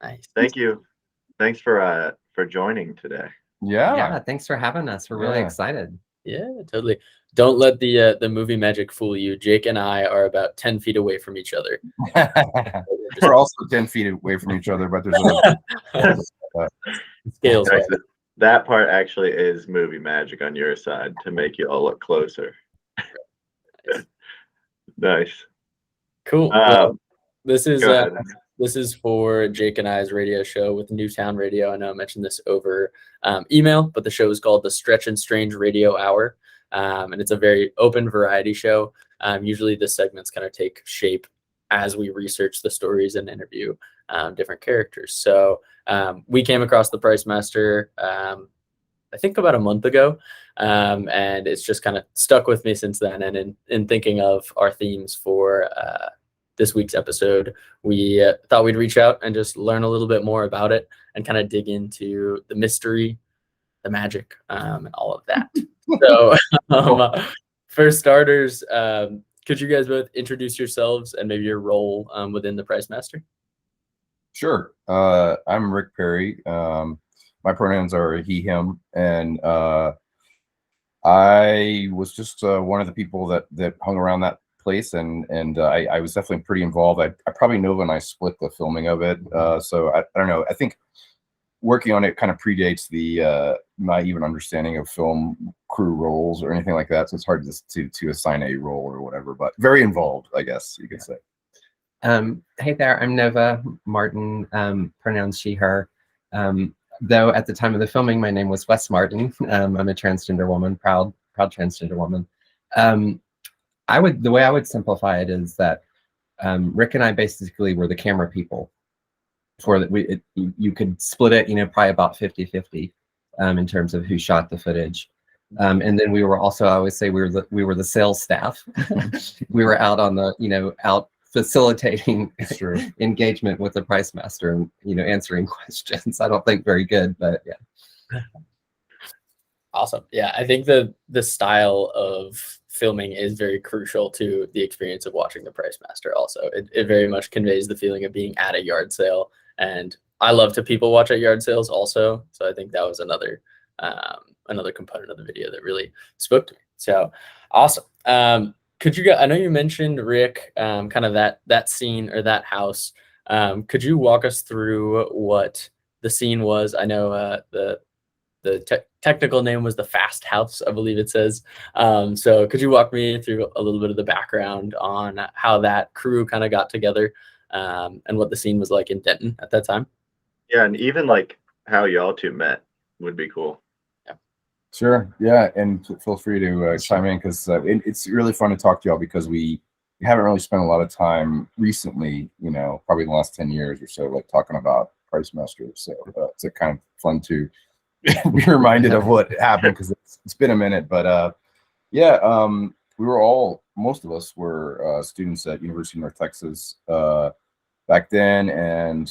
Nice. Thank you. Thanks for joining today. Yeah. Thanks for having us. We're really excited. Yeah, totally. Don't let the movie magic fool you. Jake and I are about 10 feet away from each other. We're also 10 feet away from each other, but there's a scales. That part actually is movie magic on your side to make you all look closer. Nice. Cool. This is for Jake and I's radio show with Newtown Radio. I know I mentioned this over email, but the show is called the Stretch and Strange Radio Hour. And it's a very open variety show. Usually the segments kind of take shape as we research the stories and interview different characters. So we came across the Pricemaster, I think about a month ago. And it's just kind of stuck with me since then. And in thinking of our themes for this week's episode, we thought we'd reach out and just learn a little bit more about it and kind of dig into the mystery, the magic, and all of that. So for starters, could you guys both introduce yourselves and maybe your role within the Pricemaster? Sure. I'm Rick Perry. My pronouns are he, him, and I was just one of the people that hung around that place, and I was definitely pretty involved. I probably Nova and I split the filming of it, so I don't know. I think working on it kind of predates the my even understanding of film crew roles or anything like that, so it's hard to assign a role or whatever, but very involved, I guess you could say. Hey there, I'm Nova Martin, pronouns she, her. Though at the time of the filming, my name was Wes Martin. I'm a transgender woman, proud transgender woman. The way I would simplify it is that Rick and I basically were the camera people. For that, you could split it, probably about 50-50 in terms of who shot the footage. And then we were also, I always say, we were the sales staff. We were out on the, out facilitating engagement with the Pricemaster and answering questions. I don't think very good, but yeah. Awesome. Yeah, I think the style of filming is very crucial to the experience of watching the Pricemaster. Also, it very much conveys the feeling of being at a yard sale, and I love to people watch at yard sales also. So I think that was another component of the video that really spoke to me. So awesome. Could you I know you mentioned, Rick, kind of that scene or that house. Could you walk us through what the scene was? I know the technical name was the Fast House, I believe it says. So could you walk me through a little bit of the background on how that crew kind of got together and what the scene was like in Denton at that time? Yeah, and even like how y'all two met would be cool. Sure. Yeah, and feel free to chime in, because it's really fun to talk to y'all, because we haven't really spent a lot of time recently, probably in the last 10 years or so, like talking about Pricemaster. So it's a kind of fun to be reminded of what happened, because it's been a minute. But we were most of us were students at University of North Texas back then, and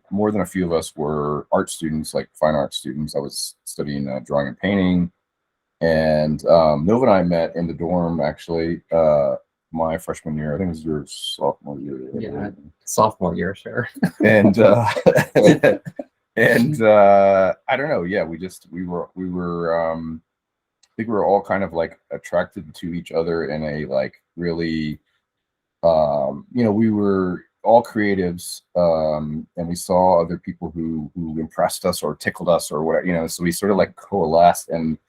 more than a few of us were art students, like fine art students. I was studying drawing and painting, and Nova and I met in the dorm, actually, my freshman year. I think it was your sophomore year. Yeah, sophomore year, sure. And and I don't know. Yeah, we were I think we were all kind of like attracted to each other in a like really, we were all creatives, and we saw other people who impressed us or tickled us or whatever, so we sort of like coalesced, and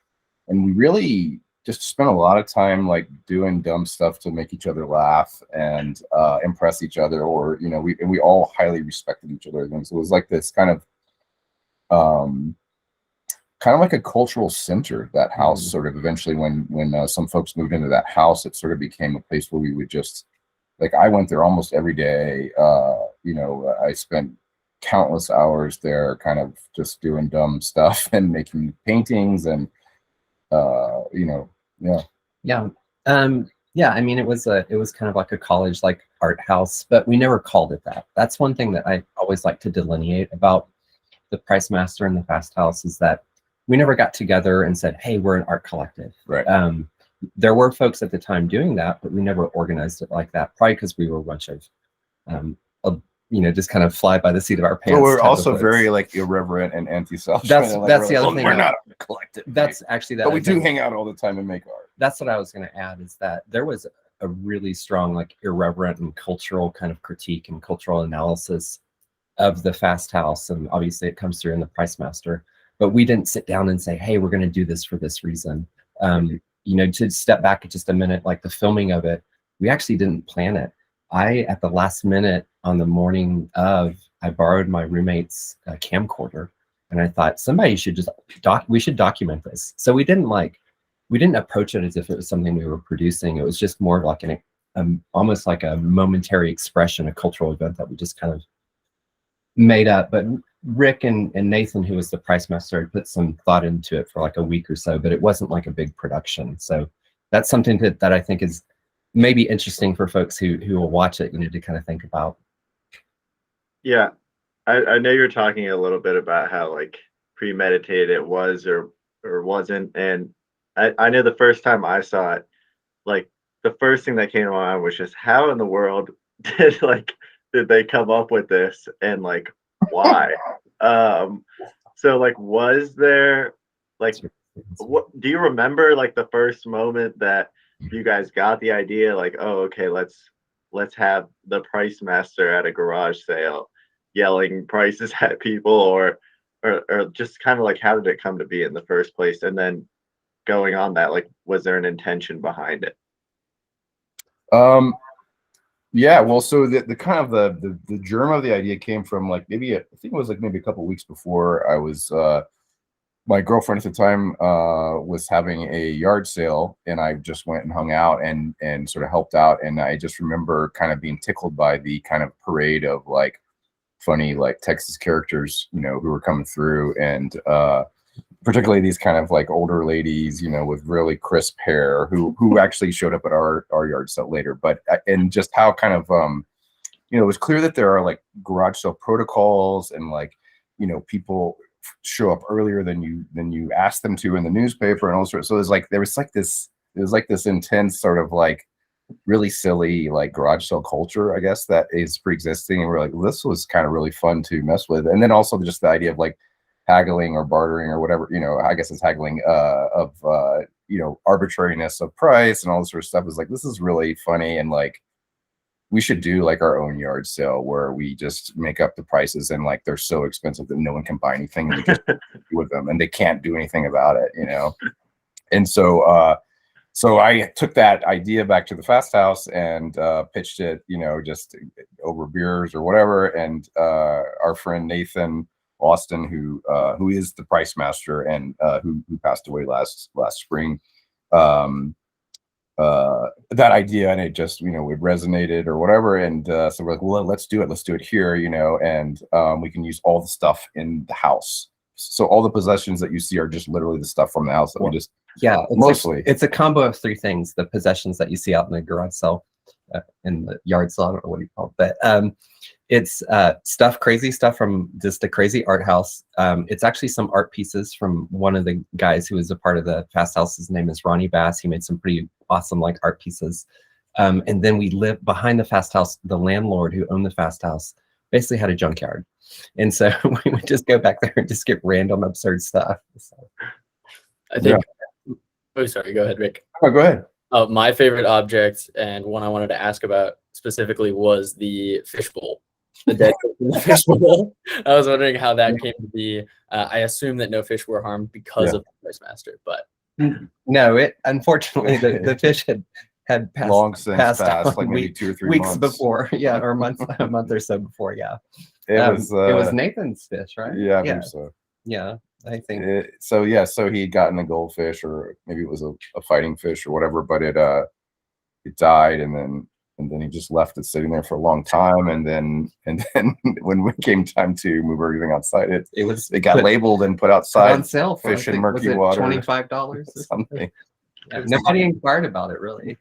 we really just spent a lot of time like doing dumb stuff to make each other laugh and impress each other, or we all highly respected each other, and so it was like this kind of like a cultural center, that house. Sort of eventually when some folks moved into that house, it sort of became a place where we would just, like, I went there almost every day. I spent countless hours there, kind of just doing dumb stuff and making paintings, and yeah. I mean, it was kind of like a college like art house, but we never called it that. That's one thing that I always like to delineate about the Pricemaster and the Fast House, is that we never got together and said, "Hey, we're an art collective." Right. There were folks at the time doing that, but we never organized it like that, probably because we were a bunch of just kind of fly by the seat of our pants. But we're type of also folks. very like irreverent and anti-self. That's the other thing. We're not a collective. That's actually that. But we do hang out all the time and make art. That's what I was going to add, is that there was a really strong, like, irreverent and cultural kind of critique and cultural analysis of the Fast House, and obviously it comes through in the Pricemaster. But we didn't sit down and say, hey, we're going to do this for this reason. To step back just a minute, like the filming of it, we actually didn't plan it. At the last minute on the morning of, I borrowed my roommate's camcorder, and I thought somebody should just we should document this. So we didn't approach it as if it was something we were producing. It was just more like almost like a momentary expression, a cultural event that we just kind of made up. But Rick and Nathan, who was the Pricemaster, had put some thought into it for like a week or so, but it wasn't like a big production. So that's something that I think is maybe interesting for folks who will watch it, to kind of think about. Yeah, I know you're talking a little bit about how like premeditated it was or wasn't, and I know the first time I saw it, like the first thing that came to my mind was just how in the world did they come up with this, and like why? So like, was there like, what do you remember, like the first moment that you guys got the idea, like, oh, okay, let's have the Pricemaster at a garage sale yelling prices at people, or just kind of like, how did it come to be in the first place? And then going on that, like, was there an intention behind it? Yeah, well, so the kind of the germ of the idea came from like I think it was like maybe a couple of weeks before I was my girlfriend at the time was having a yard sale, and I just went and hung out and sort of helped out, and I just remember kind of being tickled by the kind of parade of like funny like Texas characters, who were coming through, and particularly these kind of like older ladies, with really crisp hair, who actually showed up at our yard sale later. But and just how kind of it was clear that there are like garage sale protocols, and like people show up earlier than you ask them to in the newspaper and all sorts. So there was this intense sort of like really silly like garage sale culture, I guess, that is pre-existing, and we're like, well, this was kind of really fun to mess with. And then also just the idea of like haggling or bartering or whatever, I guess it's haggling of arbitrariness of price and all this sort of stuff, is like, this is really funny, and like we should do like our own yard sale where we just make up the prices, and like they're so expensive that no one can buy anything, and we just with them, and they can't do anything about it, And so I took that idea back to the Fast House and pitched it, just over beers or whatever, and our friend Nathan Austin, who is the Pricemaster and who passed away last spring, that idea, and it just it resonated or whatever, and so we're like, well, let's do it here, and we can use all the stuff in the house, so all the possessions that you see are just literally the stuff from the house that we just mostly it's a combo of three things: the possessions that you see out in the garage sale, in the yard sale, I don't know what you call it, but it's crazy stuff from just a crazy art house. It's actually some art pieces from one of the guys who was a part of the Fast House. His name is Ronnie Bass. He made some pretty awesome like art pieces. And then we lived behind the Fast House. The landlord who owned the Fast House basically had a junkyard. And so we would just go back there and just get random absurd stuff. So. I think, oh, sorry, go ahead, Rick. Oh, go ahead. My favorite object, and one I wanted to ask about specifically, was the fishbowl. The dead fish in the fishbowl. I was wondering how that came to be. I assume that no fish were harmed because of the Pricemaster, but no, unfortunately the fish had passed, long since passed like maybe 2 or 3 weeks months before, or a month or so before, It was Nathan's fish, right? Yeah, I believe so. Yeah, I think so he had gotten a goldfish, or maybe it was a fighting fish or whatever, but it died, and then he just left it sitting there for a long time, and then when it came time to move everything outside, it got labeled and put outside on sale for, fish in murky water, $25 or something. Yeah, nobody inquired about it, really.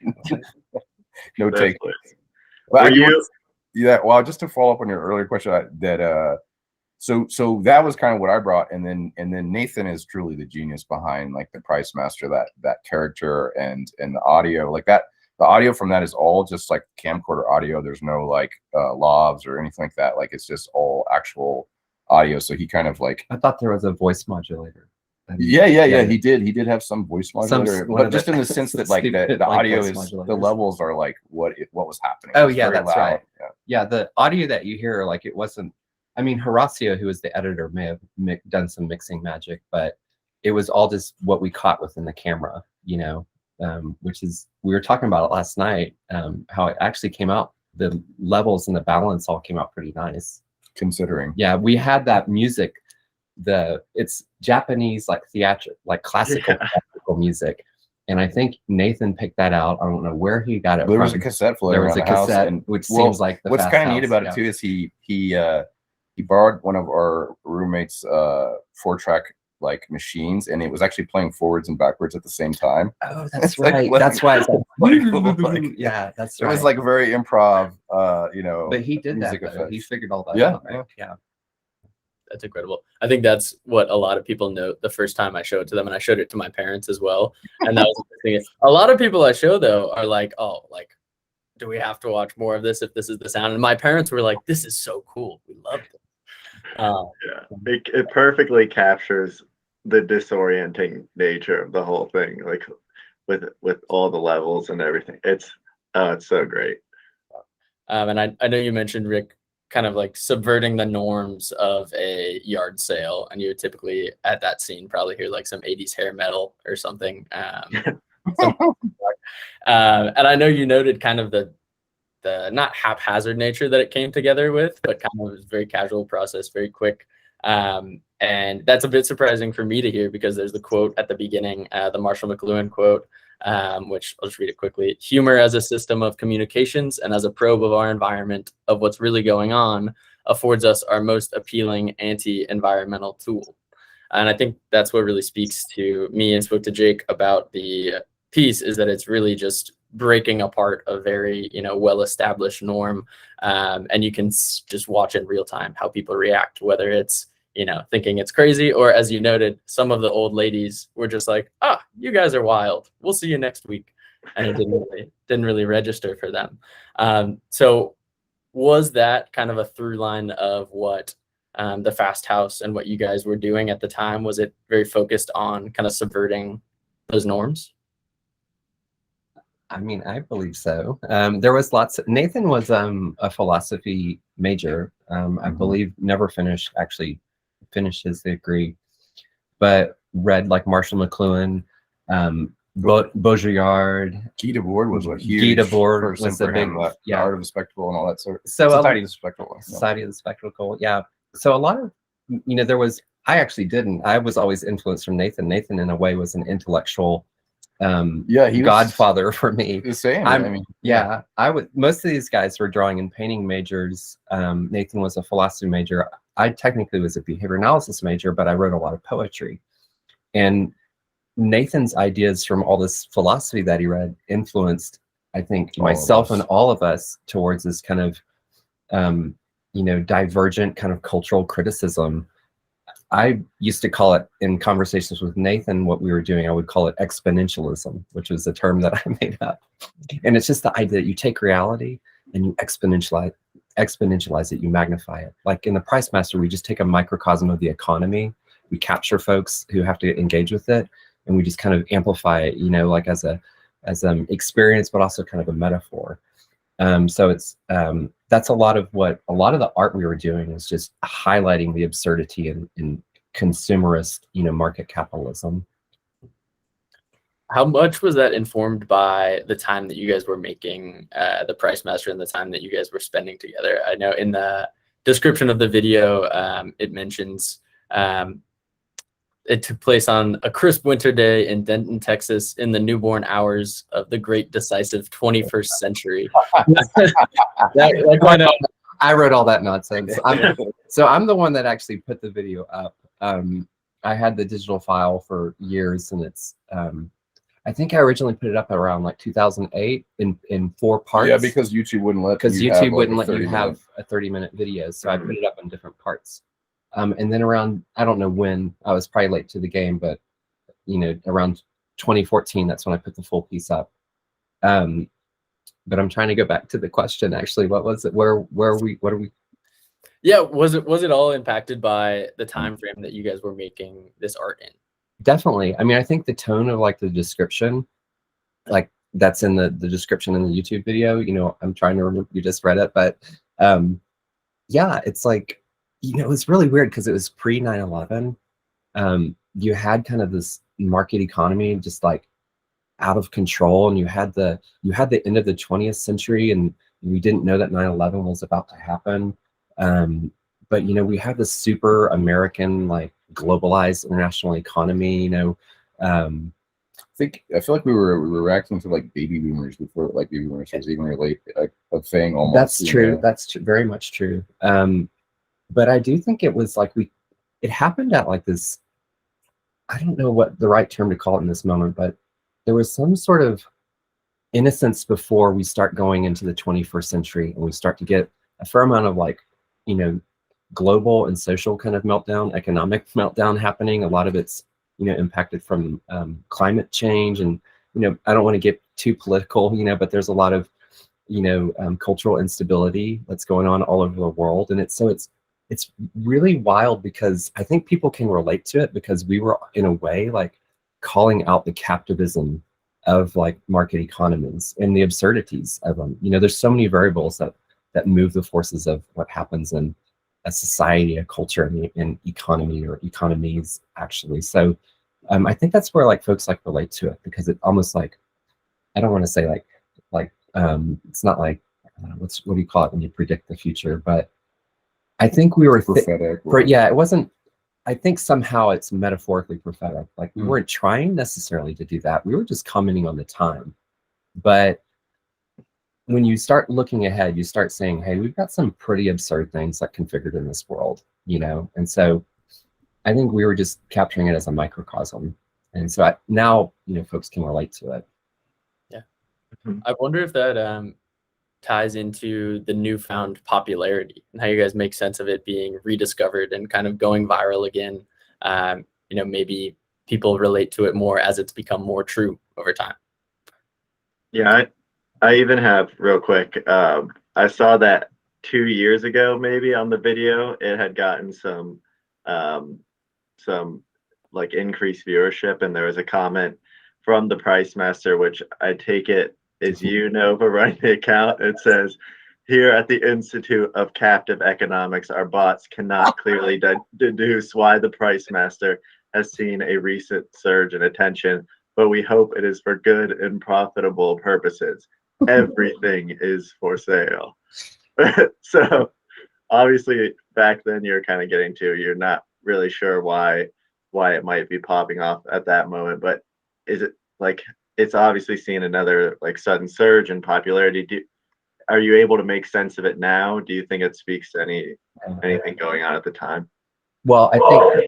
No take. Well, well, just to follow up on your earlier question, so that was kind of what I brought, and then Nathan is truly the genius behind like the Pricemaster, that character and the audio, like that. the audio from that is all just like camcorder audio. There's no like lavs or anything like that. Like it's just all actual audio. So he kind of like, I thought there was a voice modulator. Yeah. He did have some voice modulator, but just in the sense that like the audio is the levels are like what was happening. Oh yeah, that's loud. right. Yeah, the audio that you hear, like it wasn't. I mean, Horacio, who was the editor, may have done some mixing magic, but it was all just what we caught within the camera, you know. Which is, we were talking about it last night, how it actually came out. The levels and the balance all came out pretty nice, considering. Yeah, we had that music. It's Japanese, like theatrical, like classical music, and I think Nathan picked that out. I don't know where he got it. There was a cassette floating around the house, and which seems like the what's kind of neat about it too is he borrowed one of our roommates' 4-track like machines, and it was actually playing forwards and backwards at the same time. Oh, that's right. That's why it's like, yeah, that's right. It was like very improv, you know. But he did that. Effects. He figured all that out. Right? Yeah. That's incredible. I think that's what a lot of people note the first time I show it to them, and I showed it to my parents as well. And that was the thing. A lot of people I show though are like, "Oh, like, do we have to watch more of this if this is the sound?" And my parents were like, "This is so cool. We love it." It perfectly captures the disorienting nature of the whole thing, like with all the levels and everything. It's so great. And I know you mentioned, Rick, kind of like subverting the norms of a yard sale, and you would typically at that scene probably hear like some 80s hair metal or something. And I know you noted kind of the not haphazard nature that it came together with, but kind of a very casual process, very quick. And that's a bit surprising for me to hear, because there's the quote at the beginning, the Marshall McLuhan quote, which I'll just read it quickly. "Humor as a system of communications and as a probe of our environment, of what's really going on, affords us our most appealing anti-environmental tool." And I think that's what really speaks to me and spoke to Jake about the piece, is that it's really just breaking apart a very, you know, well-established norm. And you can just watch in real time how people react, whether it's, you know, thinking it's crazy, or as you noted, some of the old ladies were just like, you guys are wild. We'll see you next week. And it didn't really register for them. So was that kind of a through line of what the Fast House and what you guys were doing at the time? Was it very focused on kind of subverting those norms? I mean, I believe so. There was Nathan was a philosophy major. I believe never finished his degree, but read like Marshall McLuhan, Baudrillard. Guy Debord was a huge. Guy Debord was the big, Art of the Spectacle and all that sort of. So Society of the Spectacle. Society of the Spectacle, yeah. So a lot of, you know, there was. I actually didn't. I was always influenced from Nathan. Nathan, in a way, was an intellectual. He godfather for me. The same. I would. Most of these guys were drawing and painting majors. Nathan was a philosophy major. I technically was a behavior analysis major, but I wrote a lot of poetry. And Nathan's ideas from all this philosophy that he read influenced, I think, myself and all of us towards this kind of, you know, divergent kind of cultural criticism. I used to call it, in conversations with Nathan, what we were doing, I would call it exponentialism, which was a term that I made up. And it's just the idea that you take reality and you exponentialize it, you magnify it. Like in the Pricemaster, we just take a microcosm of the economy, we capture folks who have to engage with it, and we just kind of amplify it, you know, like as an experience, but also kind of a metaphor. So it's that's a lot of the art we were doing is just highlighting the absurdity in consumerist, you know, market capitalism. How much was that informed by the time that you guys were making the Pricemaster and the time that you guys were spending together? I know in the description of the video, it mentions it took place on a crisp winter day in Denton, Texas, in the newborn hours of the great decisive 21st century. I wrote all that nonsense. I'm the one that actually put the video up. I had the digital file for years, and it's I think I originally put it up around like 2008 in 4 parts. Yeah, because YouTube wouldn't let you have a 30-minute video, so I put it up in different parts. And then around, I don't know when, I was probably late to the game, but you know, around 2014, that's when I put the full piece up. But I'm trying to go back to the question. Actually, what was it? What are we? Yeah, was it all impacted by the time frame that you guys were making this art in? Definitely. I mean, I think the tone of like the description, like that's in the description in the YouTube video. You know, I'm trying to remember. You just read it, but yeah, it's like, you know, it's really weird because it was pre 9/11. You had kind of this market economy just like out of control, and you had the end of the 20th century, and we didn't know that 9/11 was about to happen. But you know, we had this super American, like globalized international economy. You know, I feel like we were reacting to like baby boomers before like baby boomers was even really like a thing almost. That's true. That's very much true. But I do think it was like it happened at like this, I don't know what the right term to call it in this moment, but there was some sort of innocence before we start going into the 21st century, and we start to get a fair amount of like, you know, global and social kind of meltdown, economic meltdown happening. A lot of it's, you know, impacted from climate change, and, you know, I don't want to get too political, you know, but there's a lot of, you know, cultural instability that's going on all over the world. And it's really wild because I think people can relate to it because we were in a way like calling out the capitalism of like market economies and the absurdities of them. You know, there's so many variables that move the forces of what happens in a society, a culture, and economy or economies actually. So I think that's where like folks like relate to it because it almost like, I don't want to say like it's not like what do you call it when you predict the future, but I think we were prophetic. Yeah, it wasn't. I think somehow it's metaphorically prophetic. Like we weren't trying necessarily to do that. We were just commenting on the time. But when you start looking ahead, you start saying, "Hey, we've got some pretty absurd things like configured in this world," you know. And so I think we were just capturing it as a microcosm. And so now, you know, folks can relate to it. Yeah, I wonder if that ties into the newfound popularity and how you guys make sense of it being rediscovered and kind of going viral again. You know, maybe people relate to it more as it's become more true over time. Yeah, I even have real quick. I saw that 2 years ago, maybe on the video, it had gotten some like increased viewership, and there was a comment from the Pricemaster, which I take it is you, Nova, running the account. It says, "Here at the Institute of Captive Economics, our bots cannot clearly deduce why the Pricemaster has seen a recent surge in attention, but we hope it is for good and profitable purposes. Everything is for sale." So obviously back then you're kind of getting to, you're not really sure why it might be popping off at that moment, but is it like, it's obviously seen another like sudden surge in popularity. Are you able to make sense of it now? Do you think it speaks to anything going on at the time? Well, I think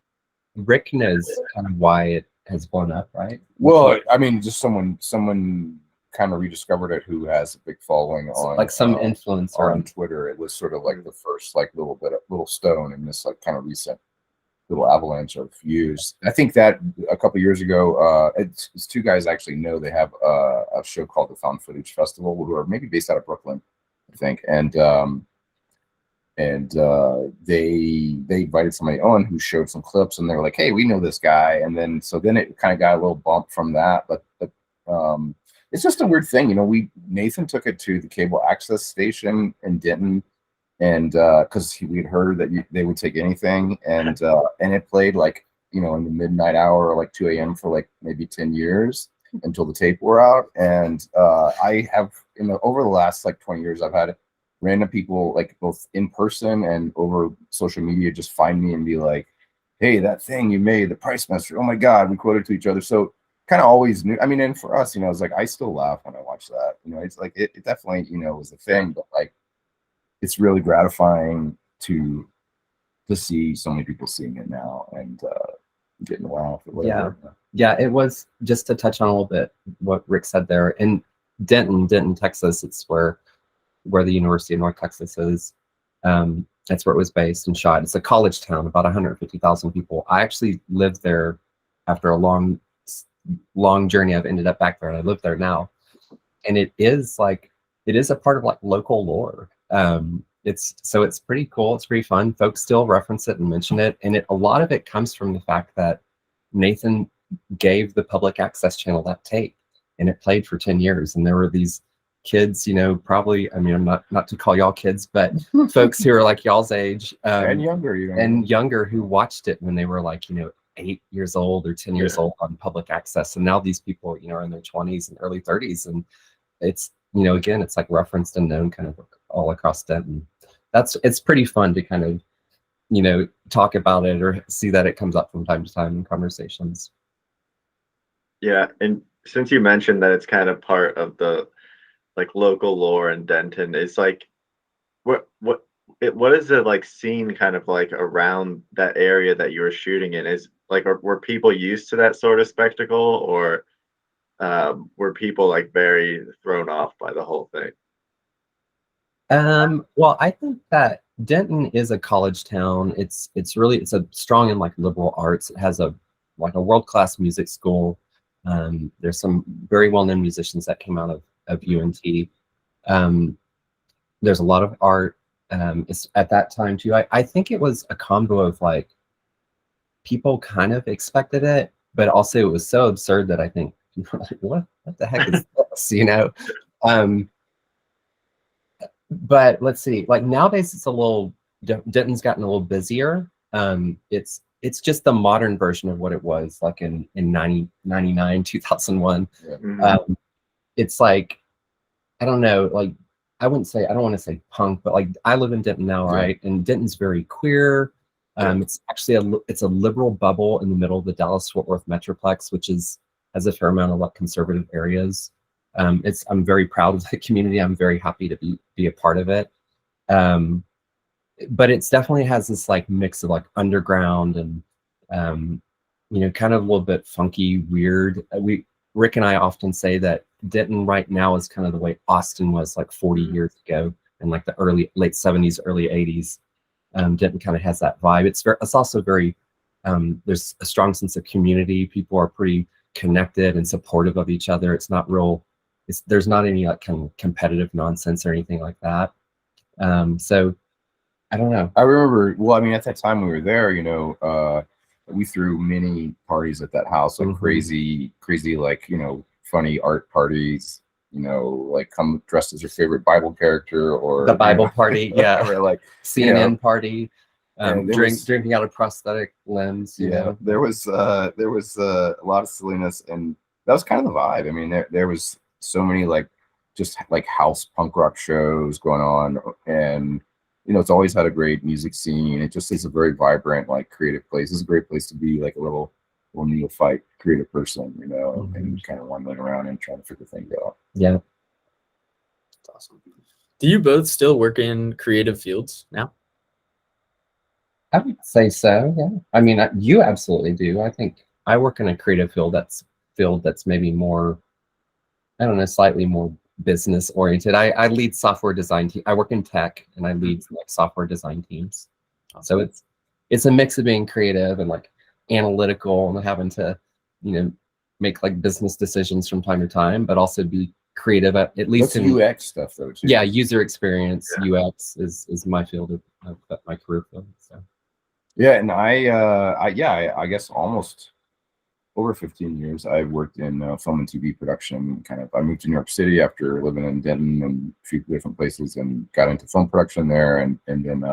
Rick knows kind of why it has blown up, right? Well, I mean, just someone kind of rediscovered it who has a big following on like some influencer on Twitter. It was sort of like the first like little stone in this like kind of recent little avalanche of views. I think that a couple years ago, it's two guys I actually know. They have a show called the Found Footage Festival, who are maybe based out of Brooklyn, I think, and they invited somebody on who showed some clips, and they were like, "Hey, we know this guy," and then it kind of got a little bump from that, but it's just a weird thing, you know. Nathan took it to the cable access station in Denton, and because we'd heard that they would take anything, and it played like, you know, in the midnight hour or like 2 a.m. for like maybe 10 years until the tape wore out. And I have over the last like 20 years, I've had random people like both in person and over social media just find me and be like, "Hey, that thing you made, the Pricemaster, oh my God," we quoted to each other. So kind of always knew. I mean, and for us, you know, it's like I still laugh when I watch that. You know, it's like it definitely, you know, was a thing, but like it's really gratifying to see so many people seeing it now and getting a laugh or whatever. Yeah, it was, just to touch on a little bit what Rick said there, in Denton, Texas, it's where the University of North Texas is. That's where it was based and shot. It's a college town, about 150,000 people. I actually lived there after a long journey. I've ended up back there, and I live there now. And it is like it is a part of like local lore. It's pretty cool. It's pretty fun. Folks still reference it and mention it, and a lot of it comes from the fact that Nathan gave the public access channel that tape, and it played for 10 years. And there were these kids, probably, I mean, I'm not to call y'all kids, but folks who are like y'all's age and younger who watched it when they were like, 8 years old or 10 years old on public access. And now these people, are in their 20s and early 30s. And it's, again, it's like referenced and known kind of all across Denton. It's pretty fun to kind of, talk about it or see that it comes up from time to time in conversations. Yeah. And since you mentioned that it's kind of part of the like local lore in Denton, it's like, what is the like scene kind of like around that area that you were shooting in? Is like, were people used to that sort of spectacle, or were people like very thrown off by the whole thing? Well, I think that Denton is a college town. It's a strong in like liberal arts. It has a world-class music school. There's some very well-known musicians that came out of UNT. There's a lot of art. It's at that time too. I think it was a combo of like people kind of expected it, but also it was so absurd that I think people were like, what the heck is this? But let's see, like nowadays it's Denton's gotten a little busier. It's just the modern version of what it was like in 99, 2001. Yeah. It's like, I don't know, like I don't want to say punk, but like I live in Denton now, right? And Denton's very queer. It's actually it's a liberal bubble in the middle of the Dallas-Fort Worth Metroplex, which has a fair amount of like conservative areas. I'm very proud of the community. I'm very happy to be a part of it. But it's definitely has this like mix of like underground and kind of a little bit funky, weird. Rick and I often say that Denton right now is kind of the way Austin was like 40 years ago in like the late 70s, early 80s. Denton kind of has that vibe. It's also very, there's a strong sense of community. People are pretty connected and supportive of each other. There's not any like kind of competitive nonsense or anything like that. So I don't know. I remember, well, I mean, at that time we were there, we threw mini parties at that house, like crazy, like, funny art parties, like come dressed as your favorite Bible character or the Bible party. Yeah. Or like CNN party, drinking out of prosthetic limbs. There was a lot of silliness, and that was kind of the vibe. I mean, there was so many like just like house punk rock shows going on, and it's always had a great music scene. It just is a very vibrant, like creative place. It's a great place to be like a little neophyte creative person, and kind of wandering around and trying to figure things out. Yeah. That's awesome. Do you both still work in creative fields now? I would say so. Yeah. I mean, you absolutely do. I think I work in a creative field that's maybe more, I don't know, slightly more business oriented. I lead software design team. I work in tech and I lead like software design teams. So it's a mix of being creative and like analytical and having to, make like business decisions from time to time, but also be creative at least in UX stuff though too. Yeah, user experience. UX is my field of my career field. So yeah, and I guess almost over 15 years I worked in film and TV production. I moved to New York City after living in Denton and a few different places, and got into film production there, and then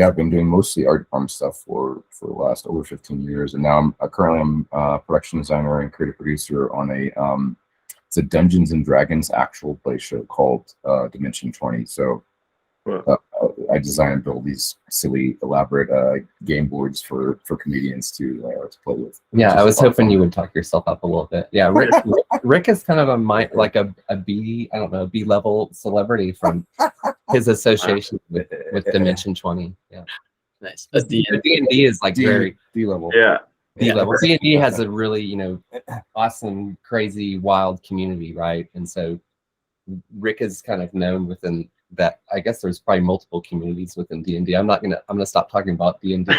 I've been doing mostly art department stuff for the last over 15 years, and now I'm currently a production designer and creative producer on it's a Dungeons and Dragons actual play show called Dimension 20. So I design and build these silly, elaborate game boards for comedians to play with. Yeah, I was hoping you would talk yourself up a little bit. Yeah, Rick is kind of a B-level celebrity from his association with Dimension 20. Yeah, nice. D&D is like very D-level. Yeah. D-level. D&D has a really awesome, crazy, wild community, right? And so Rick is kind of known within that. I guess there's probably multiple communities within D&D. I'm gonna stop talking about D&D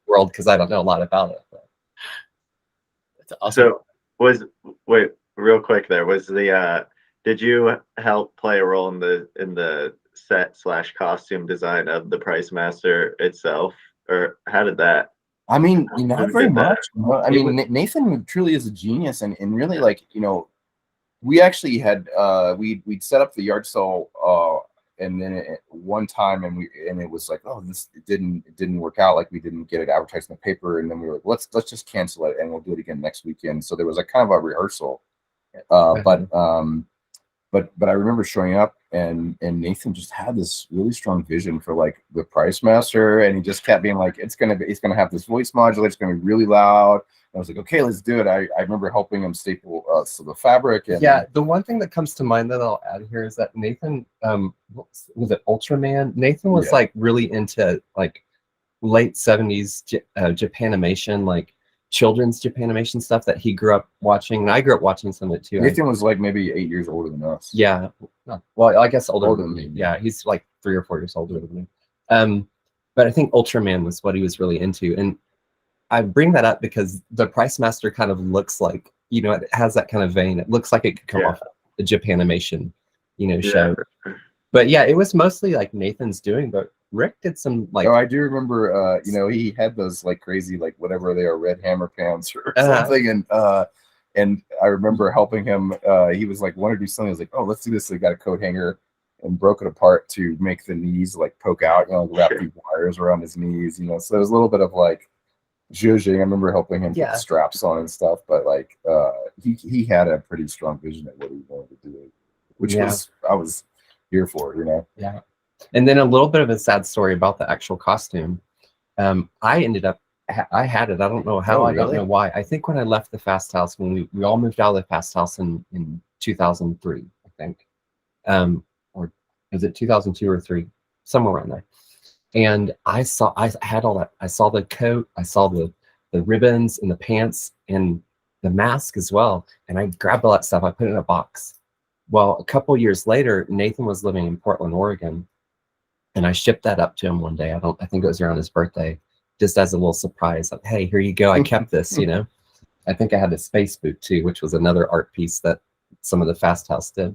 world because I don't know a lot about it. But. That's awesome. So wait, real quick there, was the did you help play a role in the set / costume design of the Pricemaster itself, or how did that? I mean, not Look very at that. much. I mean, Nathan truly is a genius, and really, like, we actually had we'd set up the yard sale, and then one time, and it was like, oh, it didn't work out, like we didn't get it advertised in the paper, and then we were like, let's just cancel it, and we'll do it again next weekend. So there was like kind of a rehearsal, but I remember showing up, and Nathan just had this really strong vision for like the Pricemaster, and he just kept being like, it's gonna have this voice modulator, it's gonna be really loud. And I was like, okay, let's do it. I remember helping him staple the fabric. And yeah, the one thing that comes to mind that I'll add here is that Nathan, was it Ultraman? Nathan was like really into like late 70s Japanimation, like children's Japanimation stuff that he grew up watching, and I grew up watching some of it too. Nathan was like maybe 8 years older than us. Yeah, well, I guess older than me. Yeah, he's like 3 or 4 years older than me. But I think Ultraman was what he was really into, and I bring that up because the Pricemaster kind of looks like, it has that kind of vein. It looks like it could come off the Japanimation, show. But yeah, it was mostly like Nathan's doing, but Rick did some like. Oh, I do remember. He had those like crazy, like whatever they are, red hammer pants or something, and I remember helping him. He was like, want to do something. I was like, oh, let's do this. So he got a coat hanger and broke it apart to make the knees like poke out. Wrap these wires around his knees. So there was a little bit of like zhuzhing. I remember helping him put the straps on and stuff, but like he had a pretty strong vision of what he wanted to do, which I was here for, Yeah. And then a little bit of a sad story about the actual costume. I ended up, I had it. I don't know how, I don't know why. I think when I left the Fast House, when we all moved out of the Fast House in 2003, I think, or is it 2002 or 3, somewhere around there. And I had all that. I saw the coat, I saw the ribbons and the pants and the mask as well. And I grabbed all that stuff. I put it in a box. Well, a couple years later, Nathan was living in Portland, Oregon, and I shipped that up to him one day. I think it was around his birthday, just as a little surprise. Like, hey, here you go. I kept this, I think I had a space boot too, which was another art piece that some of the Fast House did.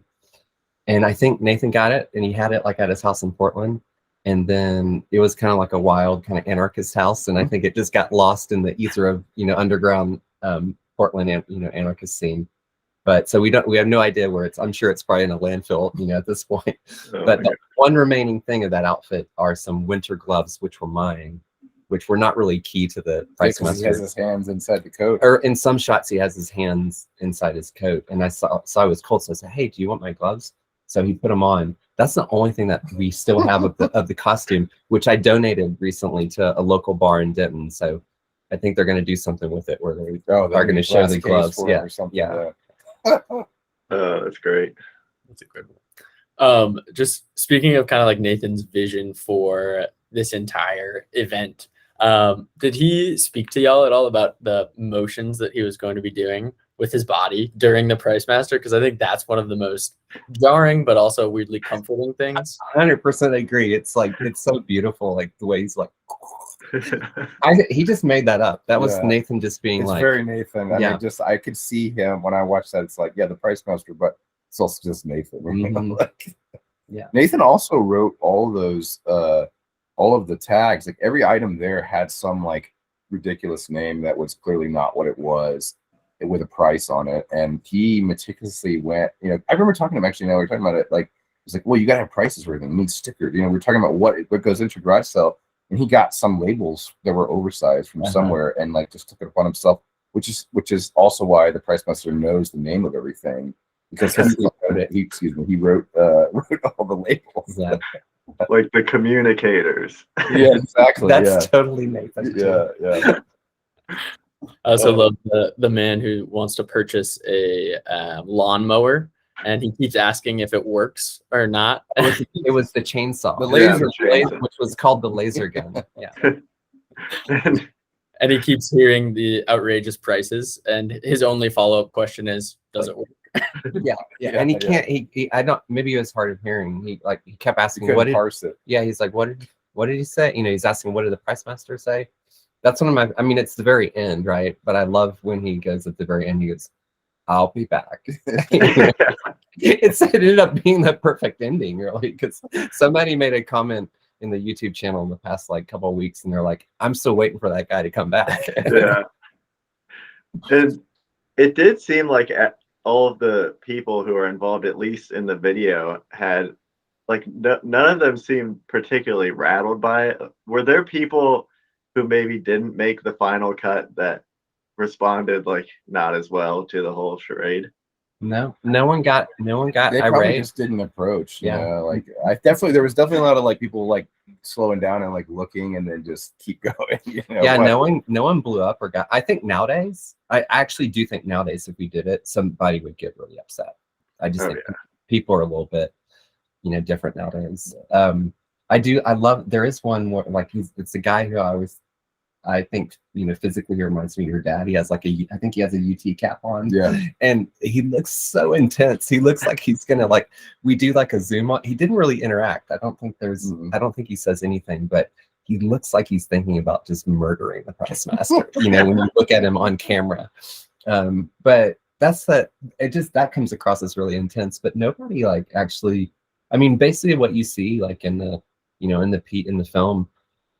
And I think Nathan got it, and he had it like at his house in Portland. And then it was kind of like a wild kind of anarchist house. And I think it just got lost in the ether of, underground Portland, anarchist scene. But so we have no idea where it's. I'm sure it's probably in a landfill, at this point. But the one remaining thing of that outfit are some winter gloves, which were mine, which were not really key to the Pricemaster. He has his hands inside the coat. Or in some shots, he has his hands inside his coat. And I saw it was cold, so I said, "Hey, do you want my gloves?" So he put them on. That's the only thing that we still have of the costume, which I donated recently to a local bar in Denton. So I think they're going to do something with it where they are going to show the gloves. Yeah. That's great. That's a good one. Just speaking of kind of like Nathan's vision for this entire event, did he speak to y'all at all about the motions that he was going to be doing with his body during the Pricemaster? Because I think that's one of the most jarring but also weirdly comforting things. 100% agree. It's like, it's so beautiful, like the way he's like he just made that up. That was Nathan just being it's like very Nathan. I mean, I could see him when I watched that. It's like, the Pricemaster, but it's also just Nathan. Nathan also wrote all those all of the tags. Like every item there had some like ridiculous name that was clearly not what it was, with a price on it. And he meticulously went, I remember talking to him actually. Now we were talking about it, like it's like, well, you gotta have prices for everything. You need stickers. We're talking about what goes into garage sale. And he got some labels that were oversized from somewhere and like just took it upon himself, which is also why the Pricemaster knows the name of everything, because he wrote all the labels. Yeah. Like the communicators. Yeah, exactly. That's totally Nathan. Yeah. I also love the man who wants to purchase a lawnmower, and he keeps asking if it works or not. It was the chainsaw, the laser, which was called the laser gun. Yeah. And he keeps hearing the outrageous prices, and his only follow-up question is, "Does it work?" Yeah. And he can't. He I don't. Maybe it was hard of hearing. He kept asking, "What did parse it?" Yeah. He's like, "What did he say?" He's asking, "What did the Pricemaster say?" That's one of my. I mean, it's the very end, right? But I love when he goes at the very end. He goes, "I'll be back." it ended up being the perfect ending, really, because somebody made a comment in the YouTube channel in the past like couple of weeks, and they're like, "I'm still waiting for that guy to come back." Yeah. And it did seem like all of the people who are involved, at least in the video, had like none of them seemed particularly rattled by it. Were there people who maybe didn't make the final cut that responded like not as well to the whole charade? No one got They probably irate. just didn't approach. Yeah. Like there was definitely a lot of like people like slowing down and like looking and then just keep going. Yeah, no one blew up or got. I think nowadays, I actually do think nowadays, if we did it, somebody would get really upset. I just think people are a little bit, different nowadays. I love. There is one where like it's a guy who I think physically he reminds me of your dad. He has like I think he has a UT cap on. Yeah. And he looks so intense. He looks like he's gonna we do like a zoom on. He didn't really interact. I don't think he says anything, but he looks like he's thinking about just murdering the Pricemaster, when you look at him on camera. But that comes across as really intense, but nobody actually, basically what you see in the, in the film,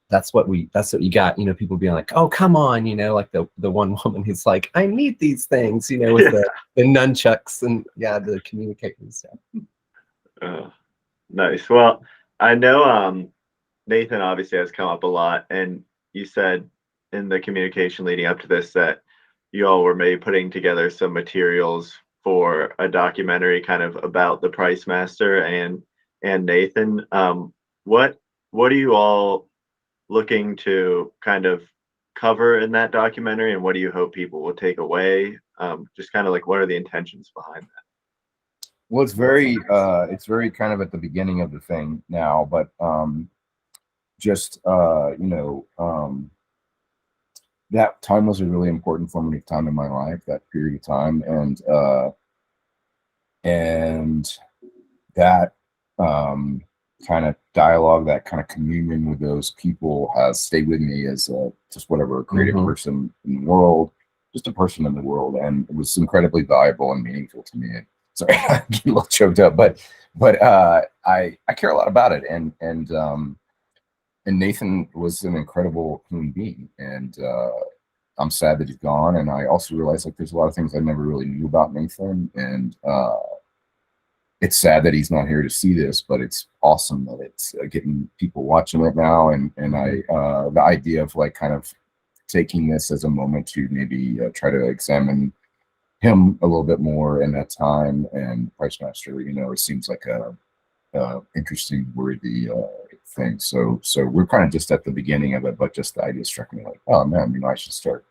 that's what you got, people being like, oh, come on, like the one woman who's like, I need these things, with the nunchucks and the communicating stuff. Nice. Well, I know Nathan obviously has come up a lot, and you said in the communication leading up to this that you all were maybe putting together some materials for a documentary kind of about the Pricemaster and Nathan. What are you all looking to kind of cover in that documentary, and what do you hope people will take away? Just kind of what are the intentions behind that? Well, it's very kind of at the beginning of the thing now, but that time was a really important formative time in my life, that period of time, and that kind of dialogue, that kind of communion with those people has stayed with me as just a creative person in the world, just a person in the world, and it was incredibly valuable and meaningful to me. Sorry, I get a little choked up, but I care a lot about it, and Nathan was an incredible human being, and I'm sad that he's gone. And I also realized there's a lot of things I never really knew about Nathan, and it's sad that he's not here to see this, but it's awesome that it's getting people watching it now. And the idea of kind of taking this as a moment to maybe try to examine him a little bit more in that time, and Pricemaster, it seems like a interesting, worthy thing. So we're kind of just at the beginning of it, but just the idea struck me oh man, I should start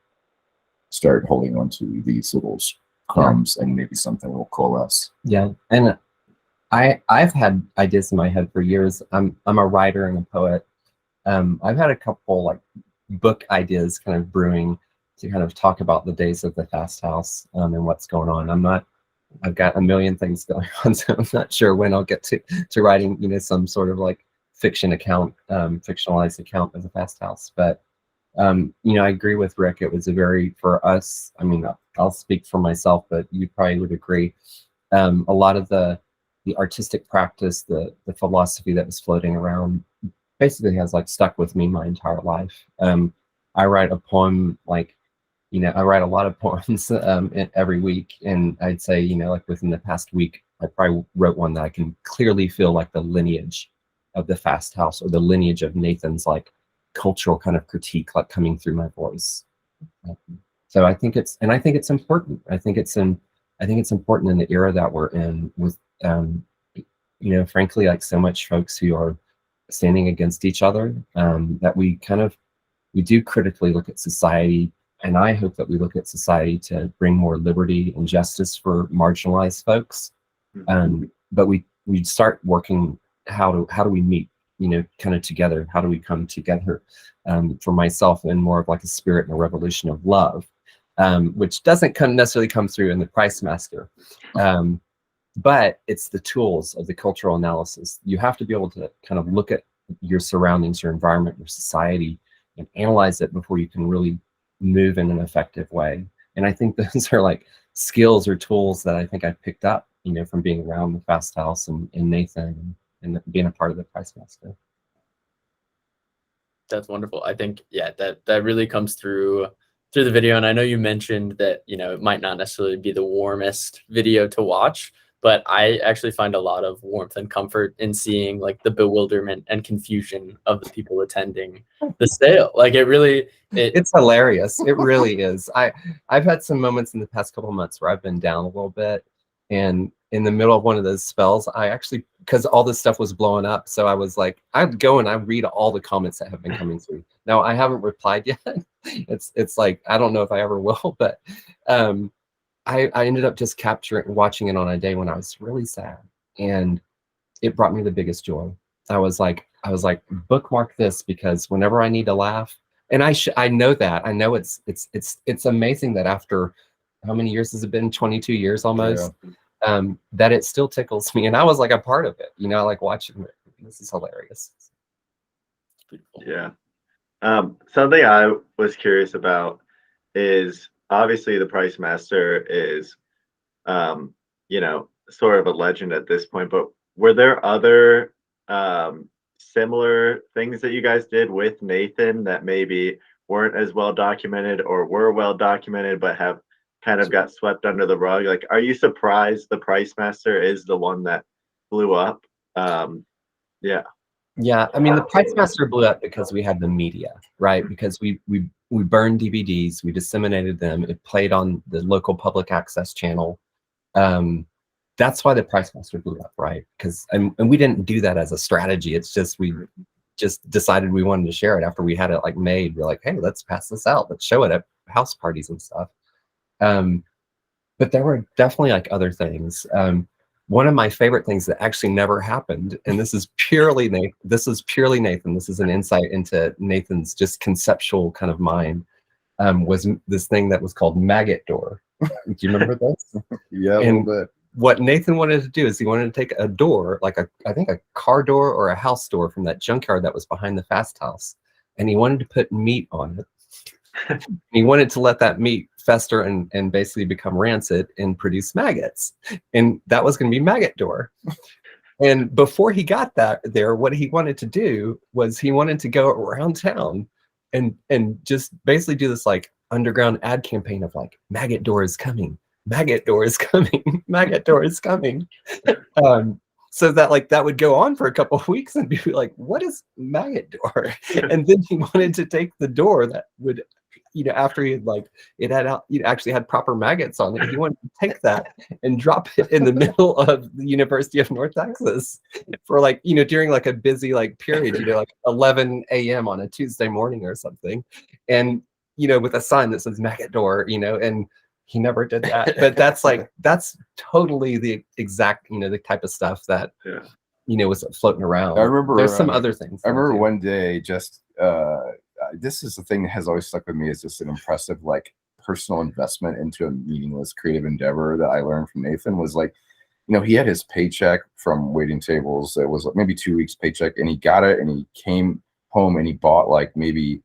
holding on to these little crumbs, and maybe something will coalesce. Yeah, and I've had ideas in my head for years. I'm a writer and a poet. I've had a couple book ideas kind of brewing to kind of talk about the days of the Fast House and what's going on. I've got a million things going on, so I'm not sure when I'll get to writing, some sort of fiction account, fictionalized account of the Fast House. But I agree with Rick. It was for us, I'll speak for myself, but you probably would agree. A lot of the artistic practice, the philosophy that was floating around basically has stuck with me my entire life. I write a poem, I write a lot of poems every week, and I'd say, within the past week, I probably wrote one that I can clearly feel the lineage of the Fast House, or the lineage of Nathan's cultural kind of critique coming through my voice. So I think it's important. I think it's important in the era that we're in, with frankly, so much folks who are standing against each other, that we do critically look at society. And I hope that we look at society to bring more liberty and justice for marginalized folks. But we start working, how do we meet, kind of together? How do we come together? For myself, in more of a spirit and a revolution of love, which doesn't necessarily come through in the Pricemaster. But it's the tools of the cultural analysis. You have to be able to kind of look at your surroundings, your environment, your society, and analyze it before you can really move in an effective way. And I think those are skills or tools that I think I picked up, from being around the Fast House and Nathan and being a part of the Pricemaster. That's wonderful. I think, yeah, that really comes through the video. And I know you mentioned that, it might not necessarily be the warmest video to watch, but I actually find a lot of warmth and comfort in seeing like the bewilderment and confusion of the people attending the sale. Like it's hilarious. It really is. I've had some moments in the past couple of months where I've been down a little bit, and in the middle of one of those spells, I actually, because all this stuff was blowing up, so I was like, I'd go and I read all the comments that have been coming through. Now I haven't replied yet. It's like, I don't know if I ever will, but I ended up just watching it on a day when I was really sad, and it brought me the biggest joy. I was like, bookmark this, because whenever I need to laugh, and I know that, I know it's amazing that after how many years has it been? 22 years almost. Yeah. That it still tickles me, and I was like a part of it. I like watching it. This is hilarious. Yeah. Something I was curious about is, obviously the Pricemaster is, sort of a legend at this point, but were there other similar things that you guys did with Nathan that maybe weren't as well documented, or were well documented but have kind of got swept under the rug? Like, are you surprised the Pricemaster is the one that blew up? Yeah, I mean, the Pricemaster blew up because we had the media, right? Because we burned DVDs, we disseminated them, it played on the local public access channel. That's why the Pricemaster blew up, right? Because and we didn't do that as a strategy. It's just we just decided we wanted to share it after we had it like made. We're like, hey, let's pass this out, let's show it at house parties and stuff. But there were definitely like other things. One of my favorite things that actually never happened, and this is purely Nathan. This is an insight into Nathan's just conceptual kind of mind. Was this thing that was called Maggot Door. Do you remember this? Yeah, a little bit. What Nathan wanted to do is he wanted to take a door, like I think a car door or a house door from that junkyard that was behind the Fast House, and he wanted to put meat on it. He wanted to let that meat fester and basically become rancid and produce maggots, and that was going to be Maggot Door. And before he got that there, what he wanted to do was he wanted to go around town and just basically do this like underground ad campaign of like, Maggot Door is coming, Maggot Door is coming, Maggot Door is coming. So that like that would go on for a couple of weeks and be like, what is Maggot Door? And then he wanted to take the door that would, after he had like it had actually had proper maggots on it, he wanted to take that and drop it in the middle of the University of North Texas for like, during like a busy like period, like 11 a.m. on a Tuesday morning or something, and with a sign that says Maggot Door, and he never did that. But that's totally the exact, the type of stuff that, was floating around. I remember there's some other things. I remember one day, just this is the thing that has always stuck with me, is just an impressive like personal investment into a meaningless creative endeavor that I learned from Nathan. Was like, he had his paycheck from waiting tables. It was like maybe 2 weeks paycheck, and he got it, and he came home and he bought like maybe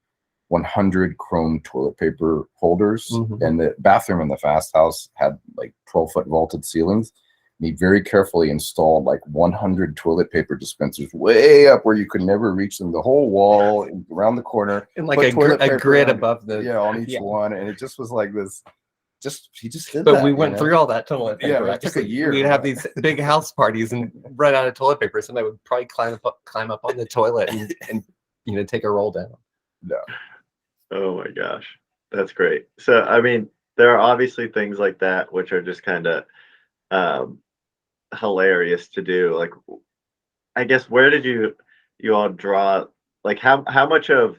100 chrome toilet paper holders. Mm-hmm. And the bathroom in the Fast House had like 12-foot vaulted ceilings. And he very carefully installed like 100 toilet paper dispensers way up where you could never reach them, the whole wall and around the corner, and like a grid above the on each one. And it just was like this. He just did but that. We went through all that toilet paper. Yeah, it took a year. We'd have these big house parties and run out of toilet paper. Somebody would probably climb up on the toilet and take a roll down. No. Oh my gosh, that's great. So, I mean, there are obviously things like that which are just kind of hilarious to do. Like, I guess, where did you all draw? Like, how much of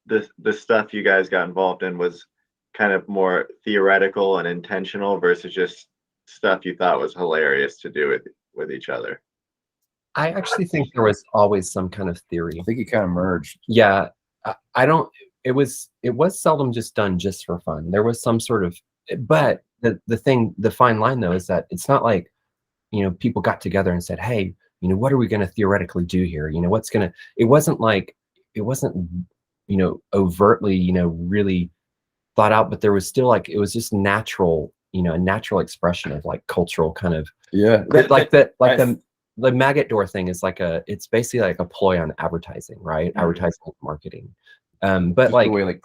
the stuff you guys got involved in was kind of more theoretical and intentional versus just stuff you thought was hilarious to do with each other? I actually think there was always some kind of theory. I think it kind of merged. Yeah, I don't. It was seldom just done just for fun. There was some sort of, but the fine line though is that it's not like, people got together and said, hey, what are we going to theoretically do here? It wasn't overtly, really thought out, but there was still like, it was just natural, a natural expression of like cultural kind of Yeah. Like the maggot door thing is it's basically like a ploy on advertising, right? Mm-hmm. Advertising and marketing. But just like the way like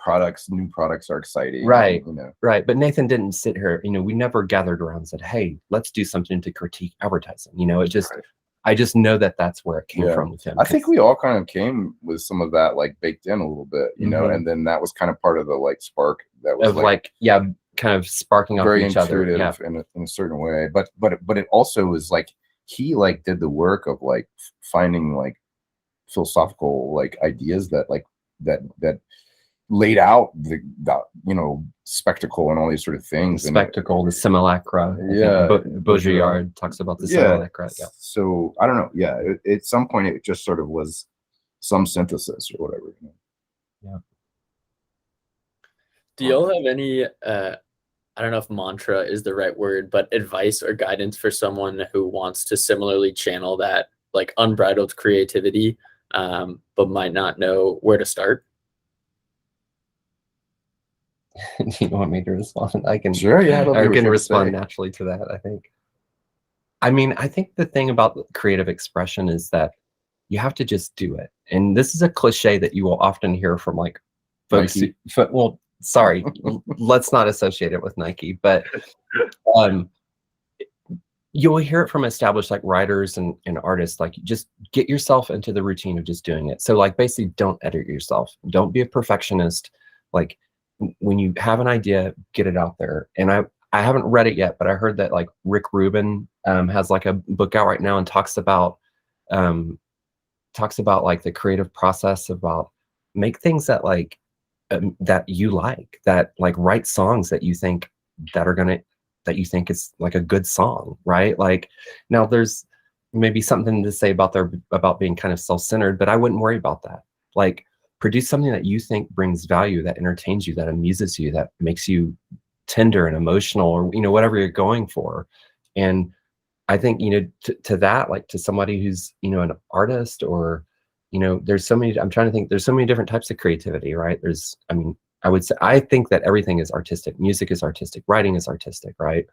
new products are exciting. Right. You know. Right. But Nathan didn't sit here, we never gathered around and said, hey, let's do something to critique advertising. It just, right. I just know that that's where it came from with him. I think we all kind of came with some of that like baked in a little bit, you know, and then that was kind of part of the like spark that was kind of sparking off each other. Yeah. In a certain way. But it also was like, he like did the work of like finding like philosophical like ideas that like that laid out the spectacle and all these sort of things. Spectacle, the simulacra. Yeah. Baudrillard talks about the simulacra. Yeah. So I don't know. Yeah. At some point it just sort of was some synthesis or whatever. Yeah. Do y'all have any, I don't know if mantra is the right word, but advice or guidance for someone who wants to similarly channel that like unbridled creativity, but might not know where to start? Do you want me to respond? I can. Sure, yeah. I can respond naturally to that, I think. I mean, I think the thing about creative expression is that you have to just do it. And this is a cliche that you will often hear from like folks. Sorry, let's not associate it with Nike, but you'll hear it from established like writers and artists, like just get yourself into the routine of just doing it. So like basically don't edit yourself. Don't be a perfectionist. Like when you have an idea, get it out there. And I haven't read it yet, but I heard that like Rick Rubin has like a book out right now and talks about like the creative process, about make things that like that you like, that like write songs that you think that you think is like a good song, right? Like now there's maybe something to say about being kind of self-centered, but I wouldn't worry about that. Like produce something that you think brings value, that entertains you, that amuses you, that makes you tender and emotional, or whatever you're going for. And I think to that, like to somebody who's an artist, or there's so many, I'm trying to think, there's so many different types of creativity, right? I would say, I think that everything is artistic. Music is artistic. Writing is artistic, right?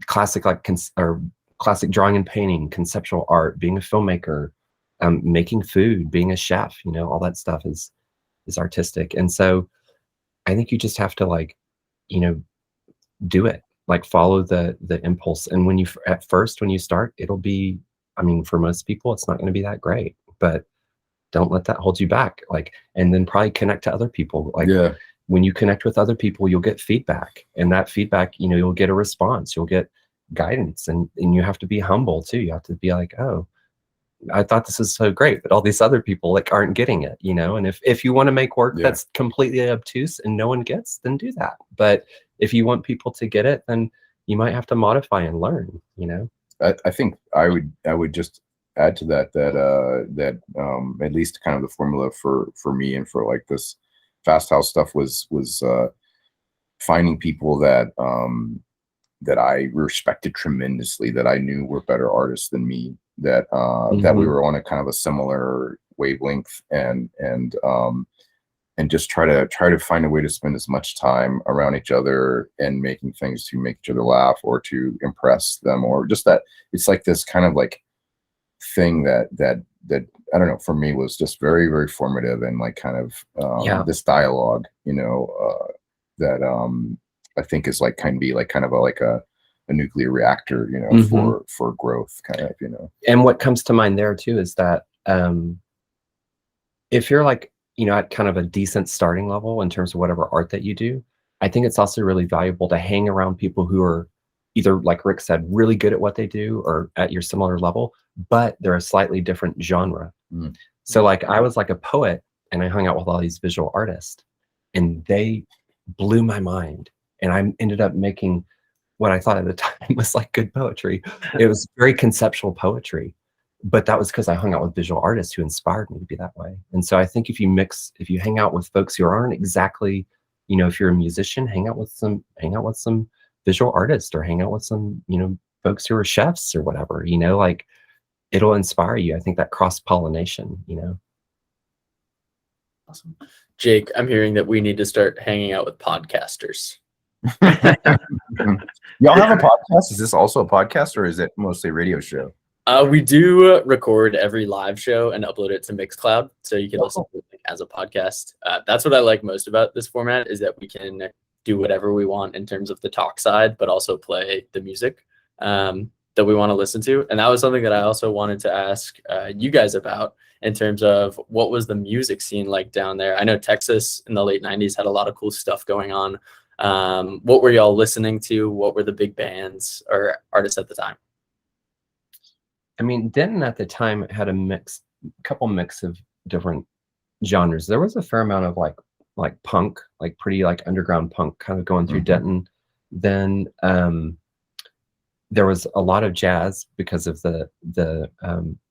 Classic, or classic drawing and painting, conceptual art, being a filmmaker, making food, being a chef, all that stuff is artistic. And so I think you just have to like, do it, like follow the impulse. And when you start, it'll be, for most people, it's not going to be that great, but don't let that hold you back. Like, and then probably connect to other people. Like when you connect with other people, you'll get feedback, and that feedback, you'll get a response, you'll get guidance, and you have to be humble too. You have to be like, oh, I thought this was so great, but all these other people like aren't getting it, and if you want to make work that's completely obtuse and no one gets, then do that. But if you want people to get it, then you might have to modify and learn, I think I would just add to that at least kind of the formula for me and for like this Fast House stuff was finding people that I respected tremendously, that I knew were better artists than me, that we were on a kind of a similar wavelength, and just try to find a way to spend as much time around each other and making things to make each other laugh or to impress them, or just that it's like this kind of like thing that I don't know, for me was just very, very formative, and like kind of this dialogue, that I think is like kind of a nuclear reactor, for growth, kind of, And what comes to mind there too is that if you're like, at kind of a decent starting level in terms of whatever art that you do, I think it's also really valuable to hang around people who are either, like Rick said, really good at what they do, or at your similar level, but they're a slightly different genre. So like I was like a poet, and I hung out with all these visual artists, and they blew my mind. And I ended up making what I thought at the time was like good poetry. It was very conceptual poetry, but that was because I hung out with visual artists who inspired me to be that way. And so I think if you hang out with folks who aren't exactly, if you're a musician, hang out with some visual artists, or hang out with some, folks who are chefs or whatever, like it'll inspire you. I think that cross-pollination, Awesome. Jake, I'm hearing that we need to start hanging out with podcasters. Y'all have a podcast? Is this also a podcast, or is it mostly a radio show? We do record every live show and upload it to Mixcloud, so you can listen to it as a podcast. That's what I like most about this format, is that we can do whatever we want in terms of the talk side, but also play the music that we want to listen to. And that was something that I also wanted to ask you guys about, in terms of what was the music scene like down there. I know Texas in the late 90s had a lot of cool stuff going on. What were y'all listening to? What were the big bands or artists at the time? I mean, Denton at the time had a couple mix of different genres. There was a fair amount of like punk, like pretty like underground punk kind of going through Denton. Then there was a lot of jazz, because of the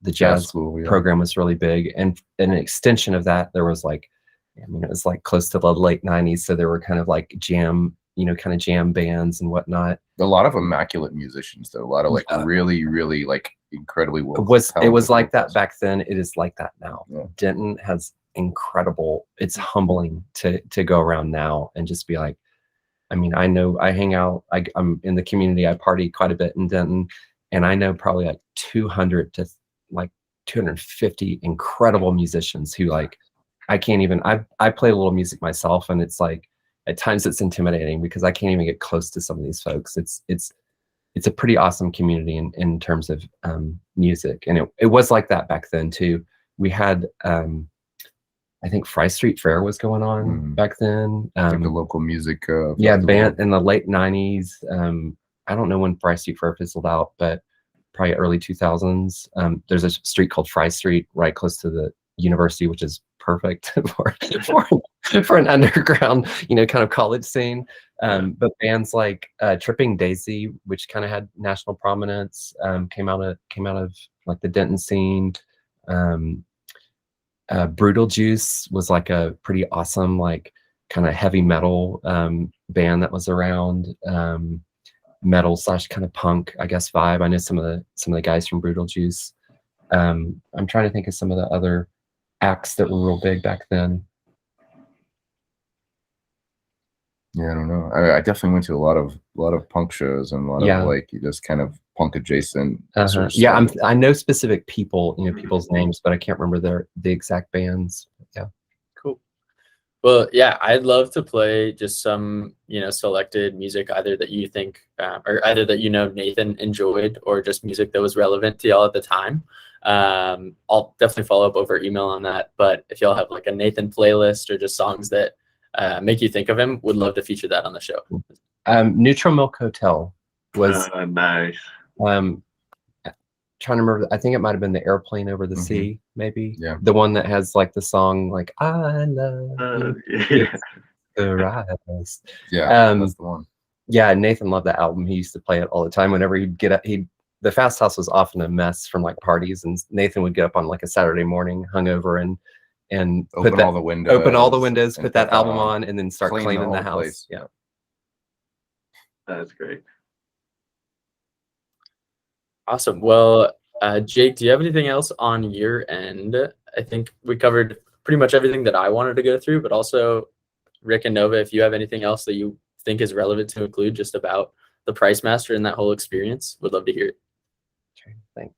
jazz school, program was really big, and an extension of that, there was like, I mean, it was like close to the late 90s, so there were kind of like jam, kind of jam bands and whatnot. A lot of immaculate musicians, though. A lot of like really, really like incredibly well. It was like that back then. It is like that now. Yeah. Denton has incredible. It's humbling to go around now and just be like, I mean, I know I hang out. I'm in the community. I party quite a bit in Denton, and I know probably like 200 to like 250 incredible musicians who like I can't even. I play a little music myself, and it's like at times it's intimidating because I can't even get close to some of these folks. It's a pretty awesome community in terms of music, and it was like that back then too. We had I think Fry Street Fair was going on back then. Like the local music. Band in the late 90s. I don't know when Fry Street Fair fizzled out, but probably early 2000s. There's a street called Fry Street right close to the university, which is perfect for an underground, kind of college scene. But bands like Tripping Daisy, which kind of had national prominence, came out of like the Denton scene. Brutal Juice was like a pretty awesome, like kind of heavy metal band that was around, metal / kind of punk, I guess, vibe. I know some of the guys from Brutal Juice. I'm trying to think of some of the other acts that were real big back then. Yeah, I don't know. I definitely went to a lot of punk shows and a lot of like just kind of punk adjacent. Sort of yeah, I know specific people, people's names, but I can't remember the exact bands. Yeah. Cool. Well, yeah, I'd love to play just some, selected music, either that you think, or either that Nathan enjoyed, or just music that was relevant to y'all at the time. I'll definitely follow up over email on that. But if y'all have like a Nathan playlist or just songs that make you think of him, would love to feature that on the show. Neutral Milk Hotel was nice. Trying to remember, I think it might have been the Airplane Over the Sea, maybe. Yeah. The one that has like the song like I love you. The rise. Yeah, that's the one. Yeah, Nathan loved that album. He used to play it all the time. Whenever he'd get up, the Fast House was often a mess from like parties, and Nathan would get up on like a Saturday morning hungover and open all the windows, put that album on, and then start cleaning the house. Place. Yeah. That's great. Awesome. Well, Jake, do you have anything else on your end? I think we covered pretty much everything that I wanted to go through, but also Rick and Nova, if you have anything else that you think is relevant to include just about the Pricemaster and that whole experience, would love to hear it. Trying to think.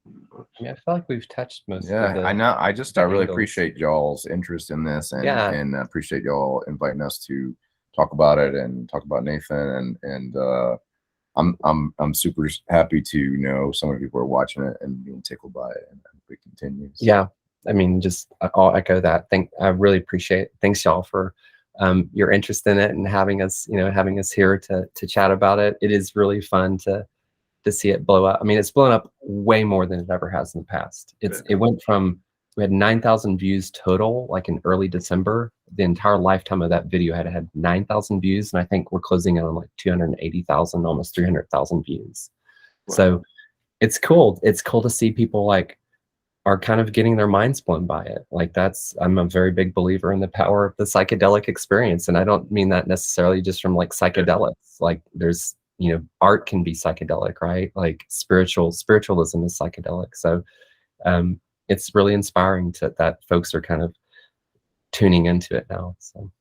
I mean, I feel like we've touched most. Yeah, I know. I really appreciate y'all's interest in this, and appreciate y'all inviting us to talk about it and talk about Nathan, and I'm super happy to know so many people are watching it and being tickled by it, and it continues. Yeah, I mean, I'll echo that. I really appreciate it. Thanks y'all for your interest in it and having us here to chat about it. It is really fun to see it blow up. I mean, it's blown up way more than it ever has in the past. It went from, we had 9,000 views total, like in early December. The entire lifetime of that video had 9,000 views, and I think we're closing in on like 280,000, almost 300,000 views. Wow. So it's cool. It's cool to see people like are kind of getting their minds blown by it. Like I'm a very big believer in the power of the psychedelic experience, and I don't mean that necessarily just from like psychedelics. Like there's, art can be psychedelic, right? Like spiritualism is psychedelic. So it's really inspiring that folks are kind of tuning into it now. So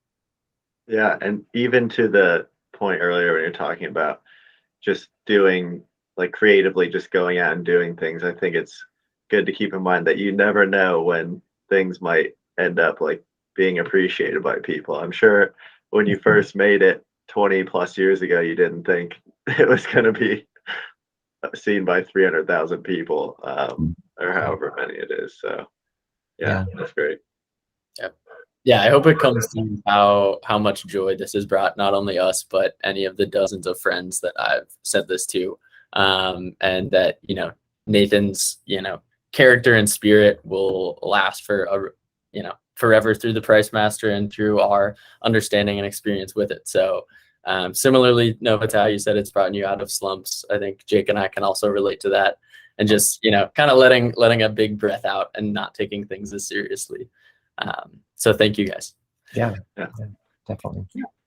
Yeah, and even to the point earlier when you're talking about just doing like creatively, just going out and doing things, I think it's good to keep in mind that you never know when things might end up like being appreciated by people. I'm sure when you first made it 20 plus years ago, you didn't think it was going to be seen by 300,000 people, or however many it is. So yeah, that's great. Yeah, I hope it comes to how much joy this has brought not only us, but any of the dozens of friends that I've said this to, and that, you know, Nathan's, you know, character and spirit will last for forever through the Pricemaster and through our understanding and experience with it. So similarly, Nova, to how you said it's brought you out of slumps, I think Jake and I can also relate to that, and just, you know, kind of letting a big breath out and not taking things as seriously. So thank you guys. Yeah, definitely.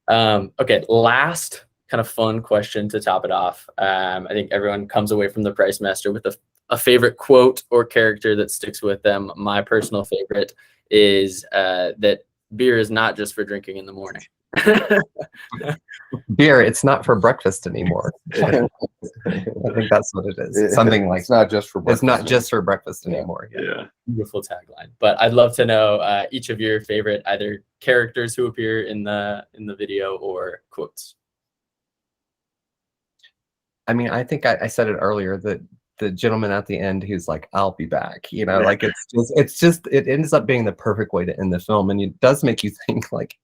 Okay, last kind of fun question to top it off. I think everyone comes away from the Pricemaster with a favorite quote or character that sticks with them. My personal favorite is that beer is not just for drinking in the morning. Beer, it's not for breakfast anymore. I think that's what it is. Something like it's not just for breakfast. It's not just for breakfast anymore. Yeah. Beautiful tagline. But I'd love to know each of your favorite either characters who appear in the video or quotes. I mean, I think I said it earlier, that the gentleman at the end who's like, "I'll be back," you know, like it ends up being the perfect way to end the film, and it does make you think, like,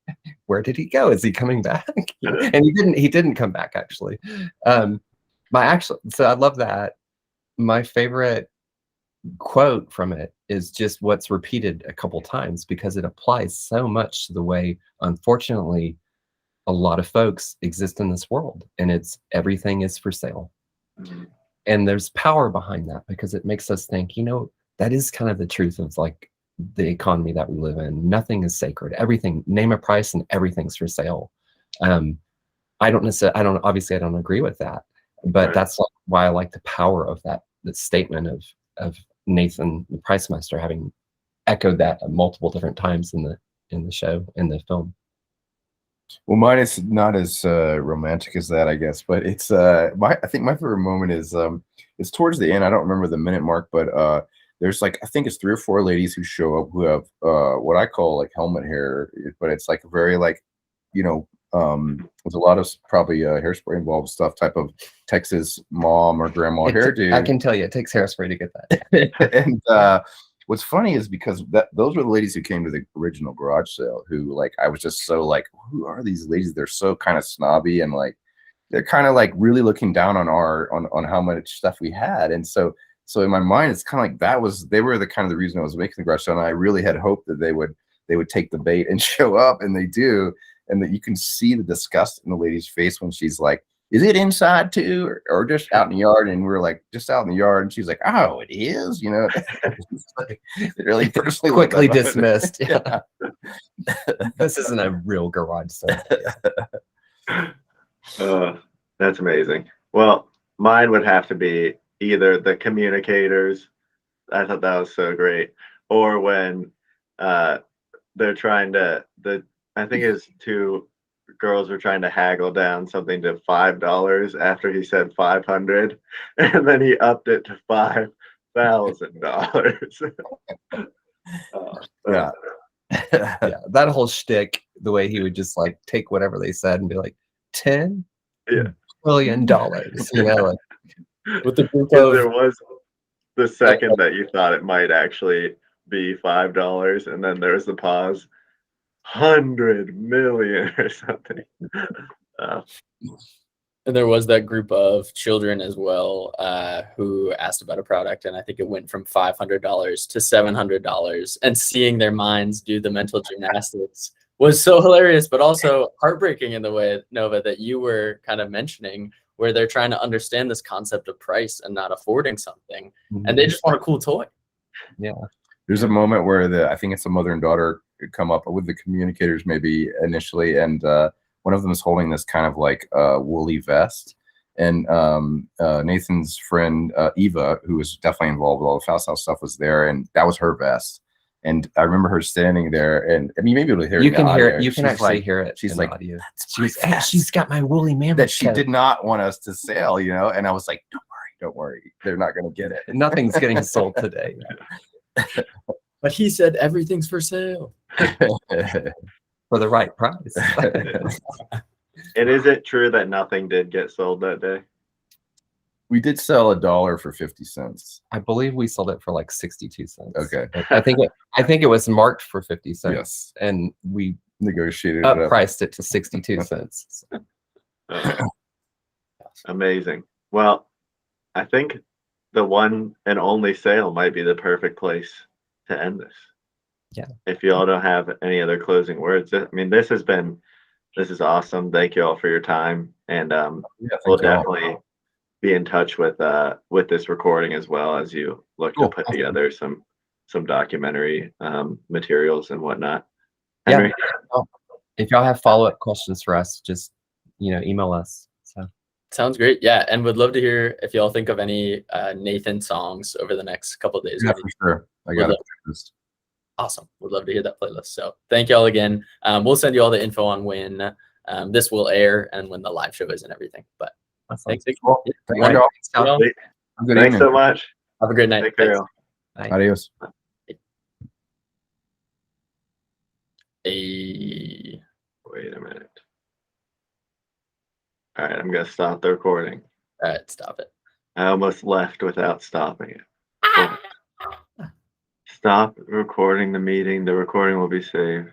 where did he go? Is he coming back? And he didn't come back, actually. So I love that. My favorite quote from it is just what's repeated a couple times, because it applies so much to the way, unfortunately, a lot of folks exist in this world, and it's everything is for sale. And there's power behind that, because it makes us think, you know, that is kind of the truth of like the economy that we live in. Nothing is sacred. Everything, name a price and everything's for sale. I don't agree with that, but that's why I like the power of that statement of Nathan, the Pricemaster, having echoed that multiple different times in the film. Well, mine is not as romantic as that, I guess, but it's I think my favorite moment is it's towards the end. I don't remember the minute mark, but there's like, I think it's 3 or 4 ladies who show up who have what I call like helmet hair, but it's like very like, you know, there's a lot of probably hairspray involved stuff, type of Texas mom or grandma hairdo. I can tell you, it takes hairspray to get that. And what's funny is because those were the ladies who came to the original garage sale, who like, I was just so like, who are these ladies? They're so kind of snobby, and like, they're kind of like really looking down on on how much stuff we had. And so in my mind, it's kind of like they were the kind of the reason I was making the garage sale. And I really had hoped that they would take the bait and show up, and they do. And that you can see the disgust in the lady's face when she's like, "Is it inside too, or just out in the yard?" And we're like, "Just out in the yard." And she's like, "Oh, it is," you know. Like, really personally quickly dismissed. Yeah. This isn't a real garage sale. That's amazing. Well, mine would have to be either the communicators. I thought that was so great. Or when they're trying to, I think it's 2 girls were trying to haggle down something to $5 after he said 500, and then he upped it to $5,000. Yeah. Yeah, that whole shtick, the way he would just like take whatever they said and be like, $10 billion, you know, like, With the group there was the second that you thought it might actually be $5, and then there was the pause. 100 million or something. And there was that group of children as well who asked about a product, and I think it went from $500 to $700. And seeing their minds do the mental gymnastics was so hilarious, but also heartbreaking in the way, Nova, that you were kind of mentioning, where they're trying to understand this concept of price and not affording something, and they just want a cool toy. Yeah. There's a moment where I think it's the mother and daughter come up with the communicators maybe initially, and one of them is holding this kind of like woolly vest, and Nathan's friend Eva, who was definitely involved with all the Fast House stuff, was there, and that was her vest. And I remember her standing there, and I mean, maybe able to hear it. You can hear audio. it. You can She's actually like, hear it. she's in like, the audio. "That's my Hey, she's got my woolly mammoth that she coat." did not want us to sell, you know. And I was like, don't worry, they're not going to get it. Nothing's getting sold today. But he said everything's for sale. For the right price. And is it true that nothing did get sold that day? We did sell $1 for 50 cents. I believe we sold it for like 62 cents. Okay. I think it was marked for 50 cents. Yes. And we Negotiated it up. priced it to 62 cents. Amazing. Well, I think the one and only sale might be the perfect place to end this. Yeah. If you all don't have any other closing words, I mean, this is awesome. Thank you all for your time. And we'll definitely be in touch with this recording as well as you look to put together some documentary materials and whatnot. Henry? Yeah. If y'all have follow-up questions for us, just email us. So sounds great. Yeah, and would love to hear if y'all think of any Nathan songs over the next couple of days. Yeah, for sure. I got it. Awesome. Would love to hear that playlist. So thank y'all again. We'll send you all the info on when this will air and when the live show is and everything. But thanks. Cool. Thanks so much. Have a great night. Take care. Adios. Wait a minute. All right, I'm going to stop the recording. All right, stop it. I almost left without stopping it. Stop recording the meeting. The recording will be saved.